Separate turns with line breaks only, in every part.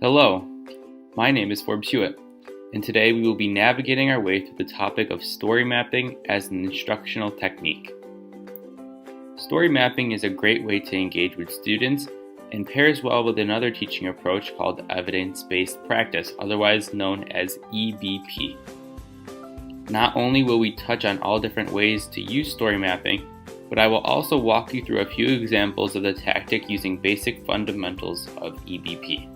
Hello, my name is Forbes Hewitt, and today we will be navigating our way through the topic of story mapping as an instructional technique. Story mapping is a great way to engage with students and pairs well with another teaching approach called evidence-based practice, otherwise known as EBP. Not only will we touch on all different ways to use story mapping, but I will also walk you through a few examples of the tactic using basic fundamentals of EBP.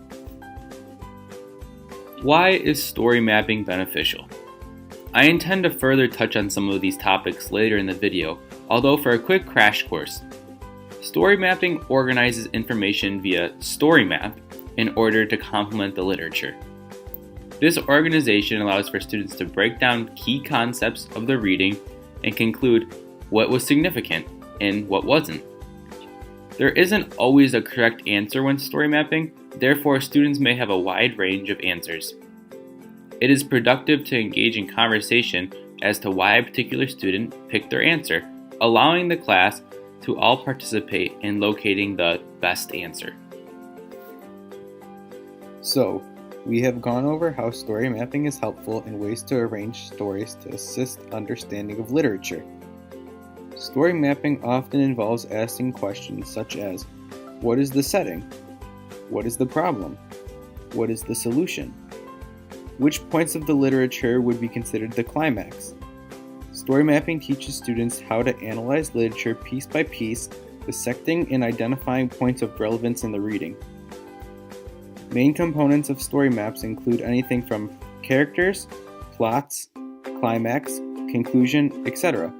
Why is story mapping beneficial? I intend to further touch on some of these topics later in the video, although for a quick crash course, story mapping organizes information via story map in order to complement the literature. This organization allows for students to break down key concepts of the reading and conclude what was significant and what wasn't. There isn't always a correct answer when story mapping, therefore students may have a wide range of answers. It is productive to engage in conversation as to why a particular student picked their answer, allowing the class to all participate in locating the best answer.
So, we have gone over how story mapping is helpful in ways to arrange stories to assist understanding of literature. Story mapping often involves asking questions such as, what is the setting? What is the problem? What is the solution? Which points of the literature would be considered the climax? Story mapping teaches students how to analyze literature piece by piece, dissecting and identifying points of relevance in the reading. Main components of story maps include anything from characters, plots, climax, conclusion, etc.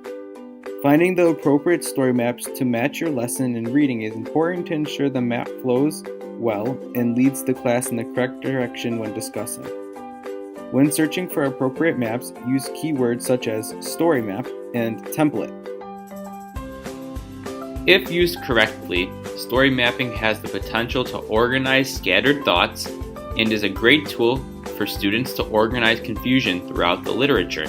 Finding the appropriate story maps to match your lesson in reading is important to ensure the map flows well and leads the class in the correct direction when discussing. When searching for appropriate maps, use keywords such as story map and template.
If used correctly, story mapping has the potential to organize scattered thoughts and is a great tool for students to organize confusion throughout the literature.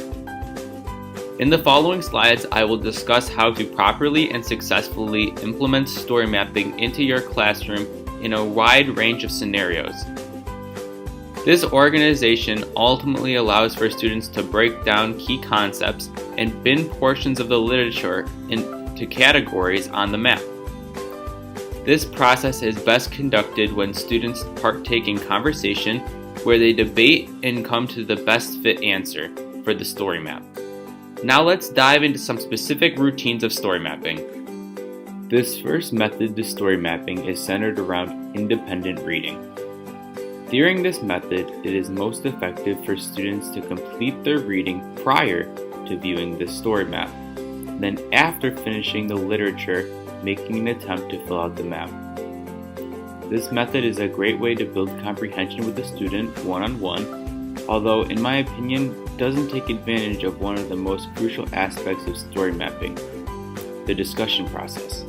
In the following slides, I will discuss how to properly and successfully implement story mapping into your classroom in a wide range of scenarios. This organization ultimately allows for students to break down key concepts and bin portions of the literature into categories on the map. This process is best conducted when students partake in conversation where they debate and come to the best fit answer for the story map. Now let's dive into some specific routines of story mapping. This first method to story mapping is centered around independent reading. During this method, it is most effective for students to complete their reading prior to viewing the story map. Then after finishing the literature, making an attempt to fill out the map. This method is a great way to build comprehension with the student one-on-one, although in my opinion, doesn't take advantage of one of the most crucial aspects of story mapping, the discussion process.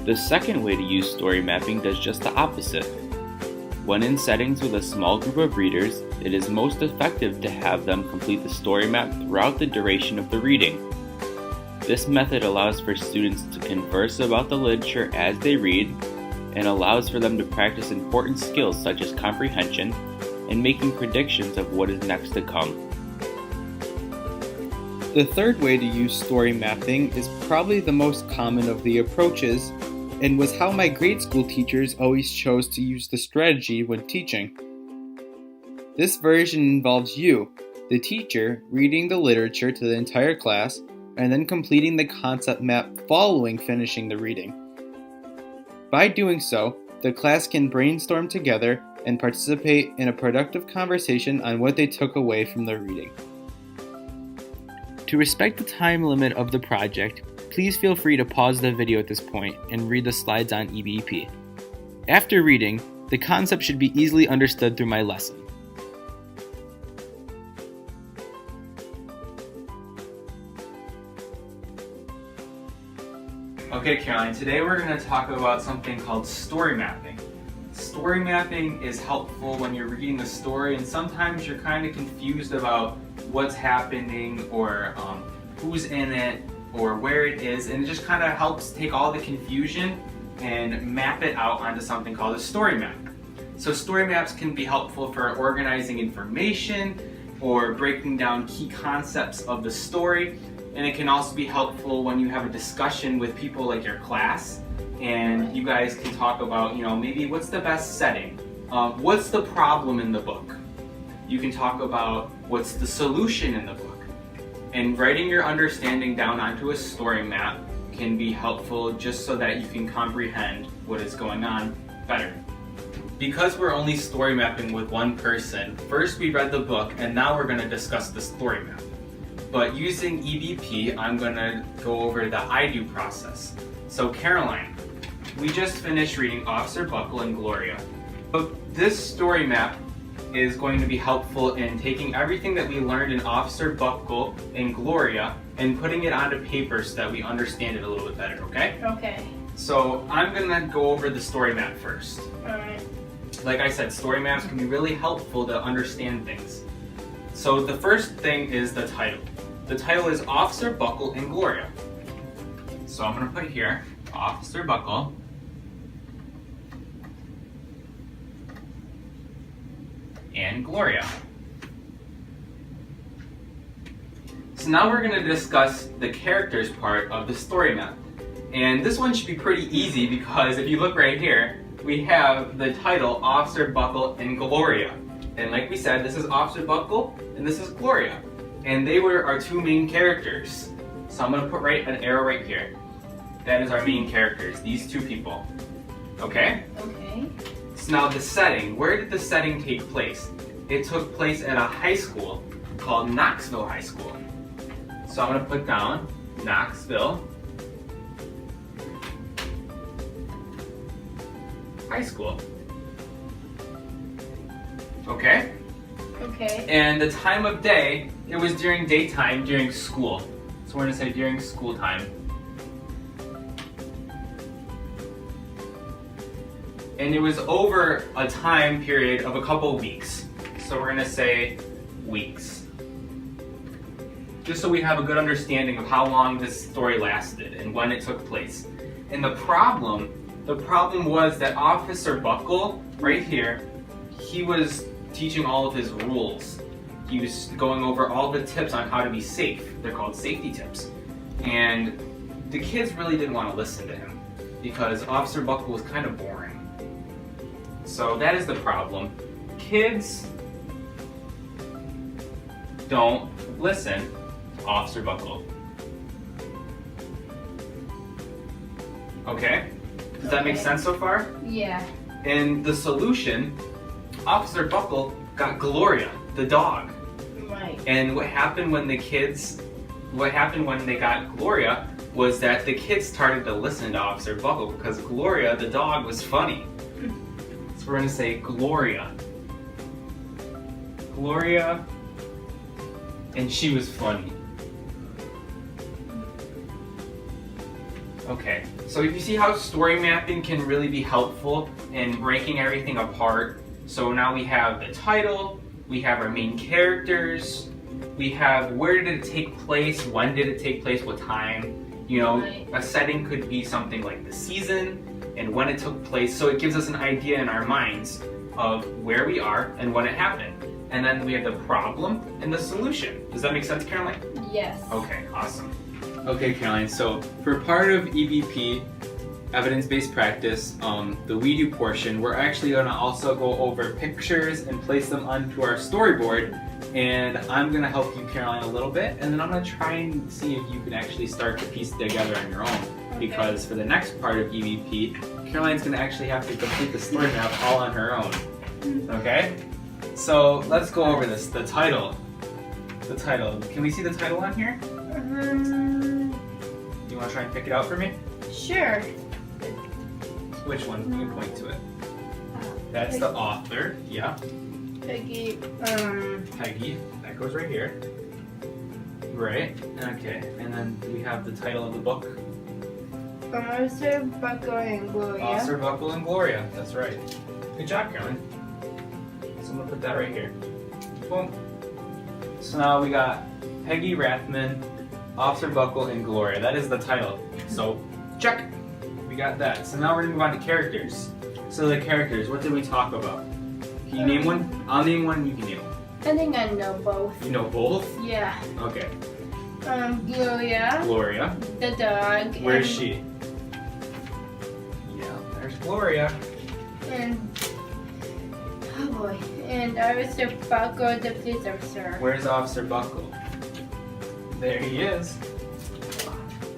The second way to use story mapping does just the opposite. When in settings with a small group of readers, it is most effective to have them complete the story map throughout the duration of the reading. This method allows for students to converse about the literature as they read and allows for them to practice important skills such as comprehension and making predictions of what is next to come.
The third way to use story mapping is probably the most common of the approaches and was how my grade school teachers always chose to use the strategy when teaching. This version involves you, the teacher, reading the literature to the entire class and then completing the concept map following finishing the reading. By doing so, the class can brainstorm together and participate in a productive conversation on what they took away from the reading. To respect the time limit of the project, please feel free to pause the video at this point and read the slides on EBP. After reading, the concept should be easily understood through my lesson.
Okay, Caroline, today we're going to talk about something called story mapping. Story mapping is helpful when you're reading a story and sometimes you're kind of confused about what's happening or who's in it or where it is, and it just kind of helps take all the confusion and map it out onto something called a story map. So story maps can be helpful for organizing information or breaking down key concepts of the story, and it can also be helpful when you have a discussion with people like your class, and you guys can talk about, maybe what's the best setting, what's the problem in the book. You can talk about what's the solution in the book. And writing your understanding down onto a story map can be helpful just so that you can comprehend what is going on better. Because we're only story mapping with one person, first we read the book and now we're going to discuss the story map. But using EBP, I'm going to go over the I do process. So Caroline, we just finished reading Officer Buckle and Gloria. So this story map is going to be helpful in taking everything that we learned in Officer Buckle and Gloria and putting it onto paper so that we understand it a little bit better, okay?
Okay.
So I'm going to go over the story map first.
Alright.
Like I said, story maps can be really helpful to understand things. So the first thing is the title. The title is Officer Buckle and Gloria. So I'm going to put here, Officer Buckle and Gloria. So now we're going to discuss the characters part of the story map. And this one should be pretty easy because if you look right here, we have the title Officer Buckle and Gloria. And like we said, this is Officer Buckle and this is Gloria. And they were our two main characters. So I'm going to put an arrow right here. That is our main characters, these two people. Okay?
Okay.
So now the setting, where did the setting take place? It took place at a high school called Knoxville High School. So I'm going to put down Knoxville High School. Okay?
Okay.
And the time of day, it was during daytime, during school. So we're going to say during school time. And it was over a time period of a couple weeks. So we're going to say weeks. Just so we have a good understanding of how long this story lasted and when it took place. And the problem was that Officer Buckle, right here, he was teaching all of his rules. He was going over all the tips on how to be safe. They're called safety tips. And the kids really didn't want to listen to him because Officer Buckle was kind of boring. So that is the problem. Kids don't listen to Officer Buckle. Okay? Does that make sense so far?
Yeah.
And the solution, Officer Buckle got Gloria, the dog.
Right.
And what happened when they got Gloria was that the kids started to listen to Officer Buckle because Gloria, the dog, was funny. So we're going to say Gloria. Gloria, and she was funny. Okay, so you see how story mapping can really be helpful in breaking everything apart. So now we have the title, we have our main characters, we have where did it take place, when did it take place, what time.
Right.
A setting could be something like the season and when it took place, so it gives us an idea in our minds of where we are and when it happened. And then we have the problem and the solution. Does that make sense, Caroline?
Yes.
Okay, awesome. Okay, Caroline, so for part of EBP, evidence-based practice, the we do portion, we're actually going to also go over pictures and place them onto our storyboard. And I'm going to help you, Caroline, a little bit, and then I'm going to try and see if you can actually start to piece it together on your own.
Okay.
Because for the next part of EBP, Caroline's going to actually have to complete the story map all on her own. Okay? So let's go over this. The title. The title. Can we see the title on here? Do you want to try and pick it out for me?
Sure.
Which one? Can you point to it? That's the author. Yeah.
Peggy.
Peggy. That goes right here. Right. Okay. And then we have the title of the book.
Officer Buckle and Gloria.
Officer Buckle and Gloria. That's right. Good job, Caroline. So I'm gonna put that right here. Boom. So now we got Peggy Rathman, Officer Buckle, and Gloria. That is the title. So check. We we got that. So now we're gonna move on to characters. So the characters, what did we talk about? Can you name one? I'll name one, you can name one.
I think I know both.
You know both?
Yeah.
Okay.
Gloria,
Gloria.
the dog.
Where's
and,
she? Yeah, there's Gloria.
And oh boy. And Officer Buckle, the police officer.
Where's Officer Buckle? There he is.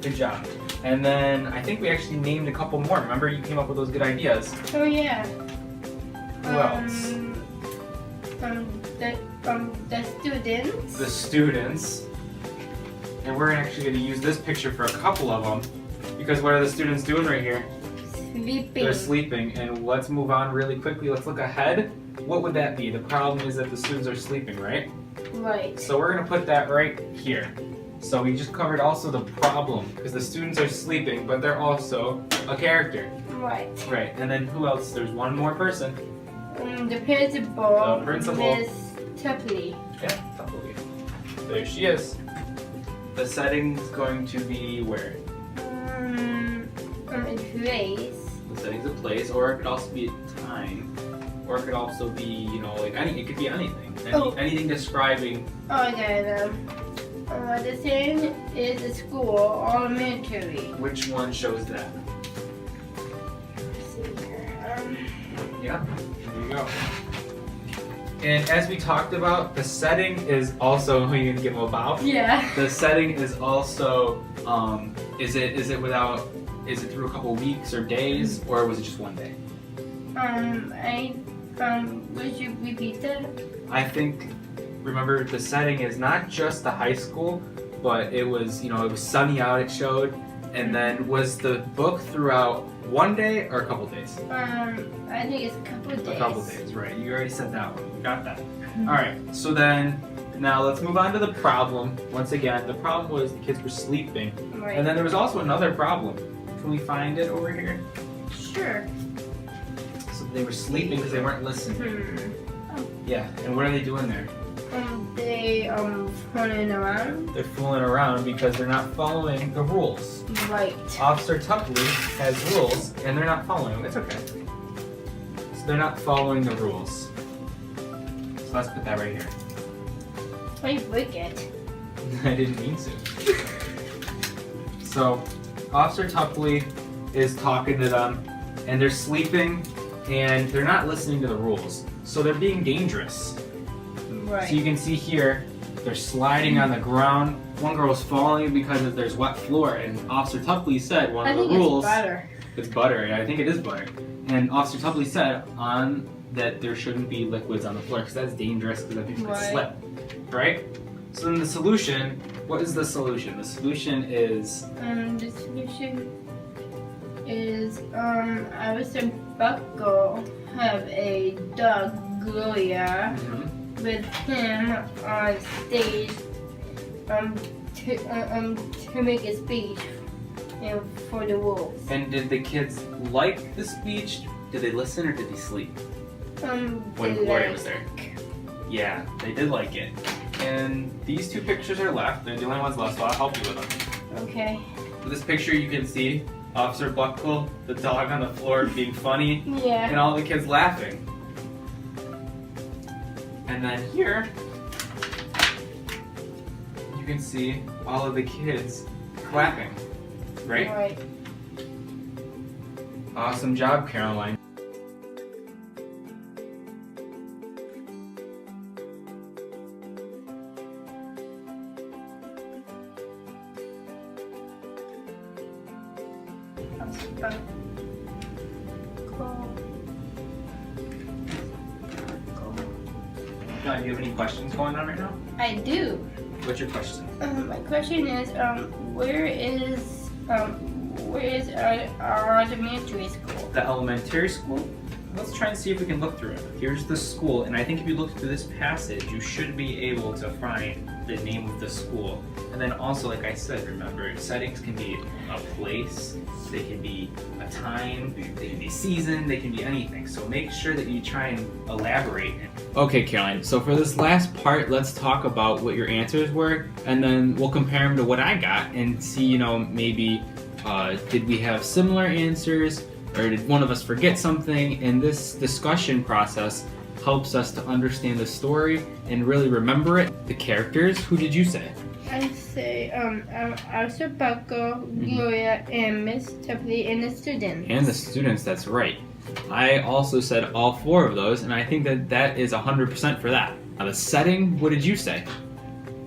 Good job. And then I think we actually named a couple more. Remember, you came up with those good ideas.
Oh yeah.
Who else?
The students.
The students. And we're actually going to use this picture for a couple of them. Because what are the students doing right here?
Sleeping.
They're sleeping. And let's move on really quickly. Let's look ahead. What would that be? The problem is that the students are sleeping, right?
Right.
So we're going to put that right here. So we just covered also the problem. Because the students are sleeping, but they're also a character.
Right.
Right. And then who else? There's one more person.
The principal.
The principal.
Miss Tupley.
Yeah, totally. There she is. The setting's going to be where?
A place.
The setting's a place, or it could also be a time, or it could also be, you know, like it could be anything. Anything describing.
Oh, I know. The thing is a school, elementary.
Which one shows that?
Let's see here.
Yeah, there you go. And as we talked about, the setting is also. Are you gonna give them a bow?
Yeah.
The setting is also. Is it without? Is it through a couple weeks or days, or was it just one day?
Would you repeat that?
I think. Remember, the setting is not just the high school, but it was, you know, it was sunny out. It showed, and then was the book throughout one day or a couple days?
I think it's a couple of days.
A couple days, right? You already said that one. We got that. All right. So then, now let's move on to the problem. Once again, the problem was the kids were sleeping,
Right.
and then there was also another problem. Can we find it over here?
Sure.
So they were sleeping because they weren't listening. Yeah. And what are they doing there?
They running around.
They're fooling around because they're not following the rules.
Right.
Officer Tupley has rules, and they're not following them. It's okay. So they're not following the rules. So let's put that right here.
I break it.
I didn't mean to. So, Officer Tupley is talking to them, and they're sleeping, and they're not listening to the rules. So they're being dangerous.
Right.
So you can see here, they're sliding on the ground. One girl's falling because there's wet floor, and Officer Tupley said one
I
of the
think
rules.
it's butter.
It's butter. Yeah, I think it is butter. And Officer Tupley said that there shouldn't be liquids on the floor because that's dangerous because people could
Right.
slip. Right? So then the solution. What is the solution? The solution is.
The solution is Officer Buckle have a dog Gloria with him on stage to make a speech for the wolves.
And did the kids like the speech? Did they listen or did they sleep when
they
Gloria was
like-
there? Yeah, they did like it. And these two pictures are left. They're the only ones left, so I'll help you with them.
Okay.
In this picture, you can see Officer Buckle, the dog on the floor, being funny,
Yeah.
and all the kids laughing. And then here, you can see all of the kids clapping. Right?
Right.
Awesome job, Caroline. John, do you have any questions going on right now?
I do.
What's your question?
My question is, where is our elementary school?
The elementary school? Let's try and see if we can look through it. Here's the school, and I think if you look through this passage, you should be able to find the name of the school. And then also, like I said, remember, settings can be a place, they can be a time, they can be season, they can be anything. So make sure that you try and elaborate. Okay, Caroline, so for this last part, let's talk about what your answers were, and then we'll compare them to what I got and see, maybe
did we have similar answers, or did one of us forget something? And this discussion process helps us to understand the story and really remember it. The characters, who did you say?
I say Elsa, Paco, Gloria, and Miss Tiffany, and the students.
And the students, that's right. I also said all 4 of those, and I think that is 100% for that. Now the setting, what did you say?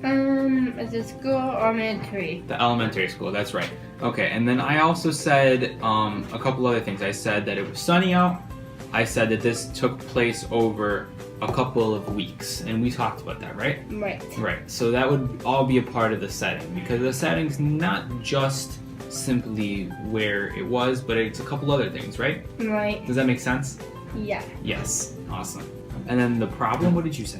It's a school elementary.
The elementary school, that's right. Okay, and then I also said a couple other things. I said that it was sunny out. I said that this took place over a couple of weeks, and we talked about that, right?
Right.
Right, so that would all be a part of the setting, because the setting's not just simply where it was, but it's a couple other things, right?
Right.
Does that make sense?
Yeah.
Yes, awesome. And then the problem, what did you say?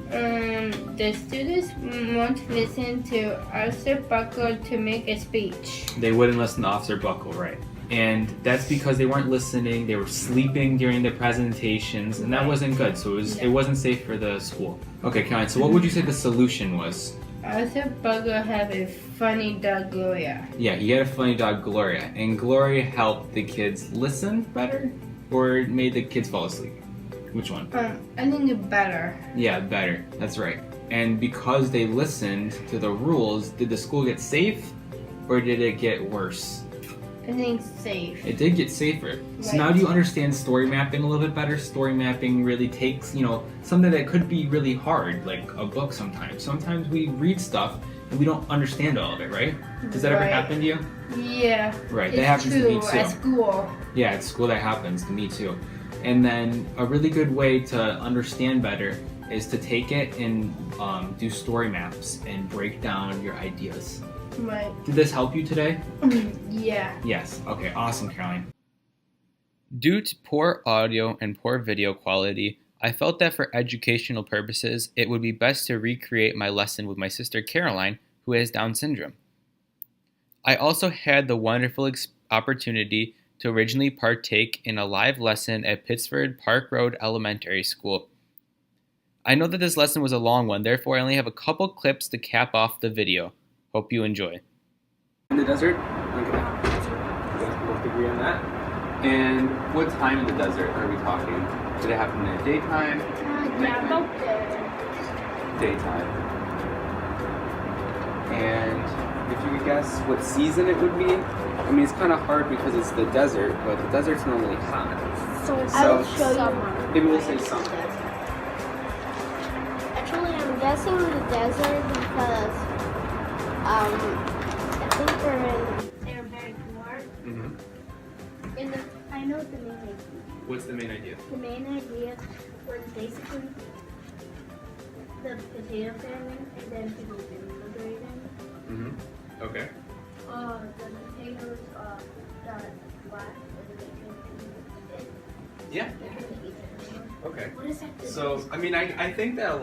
The students won't listen to Officer Buckle to make a speech.
They wouldn't listen to Officer Buckle, right? And that's because they weren't listening. They were sleeping during the presentations, and that wasn't good. So it wasn't safe for the school. Okay, Caroline. So what would you say the solution was?
Officer Buckle had a funny dog, Gloria.
Yeah, he had a funny dog, Gloria, and Gloria helped the kids listen better, or it made the kids fall asleep. Which one?
I think it's better.
Yeah, better. That's right. And because they listened to the rules, did the school get safe, or did it get worse?
I think safe.
It did get safer. So
Right.
now do you understand story mapping a little bit better? Story mapping really takes, something that could be really hard, like a book sometimes. Sometimes we read stuff and we don't understand all of it, right? Does that ever
Right.
happen to you?
Yeah.
Right,
It's
that happens
true,
to me too.
at school.
Yeah, at school that happens to me too. And then a really good way to understand better is to take it and do story maps and break down your ideas.
Right.
Did this help you today?
Yeah.
Yes. Okay, awesome, Caroline.
Due to poor audio and poor video quality, I felt that for educational purposes, it would be best to recreate my lesson with my sister Caroline, who has Down syndrome. I also had the wonderful opportunity to originally partake in a live lesson at Pittsford Park Road Elementary School. I know that this lesson was a long one, therefore I only have a couple clips to cap off the video. Hope you enjoy.
In the desert? Okay. You guys both agree on that? And what time in the desert are we talking? Did it happen in the daytime?
Yeah, about there.
Daytime. And if you could guess what season it would be? I mean, it's kind of hard because it's the desert, but the desert's normally hot.
So
I will
show you.
Maybe we'll say summer.
Actually, I'm guessing the desert because I think they're very warm.
Mm-hmm.
And I know the main idea.
What's the main idea?
The main idea was basically the potato famine, and then people immigrating.
Mm-hmm. Okay.
The potatoes got black, and they can
Yeah.
eat them.
Okay.
What is that?
So, I mean, I think that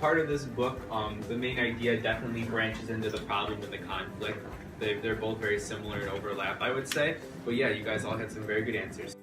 part of this book, the main idea definitely branches into the problem and the conflict. They're both very similar and overlap, I would say. But yeah, you guys all had some very good answers.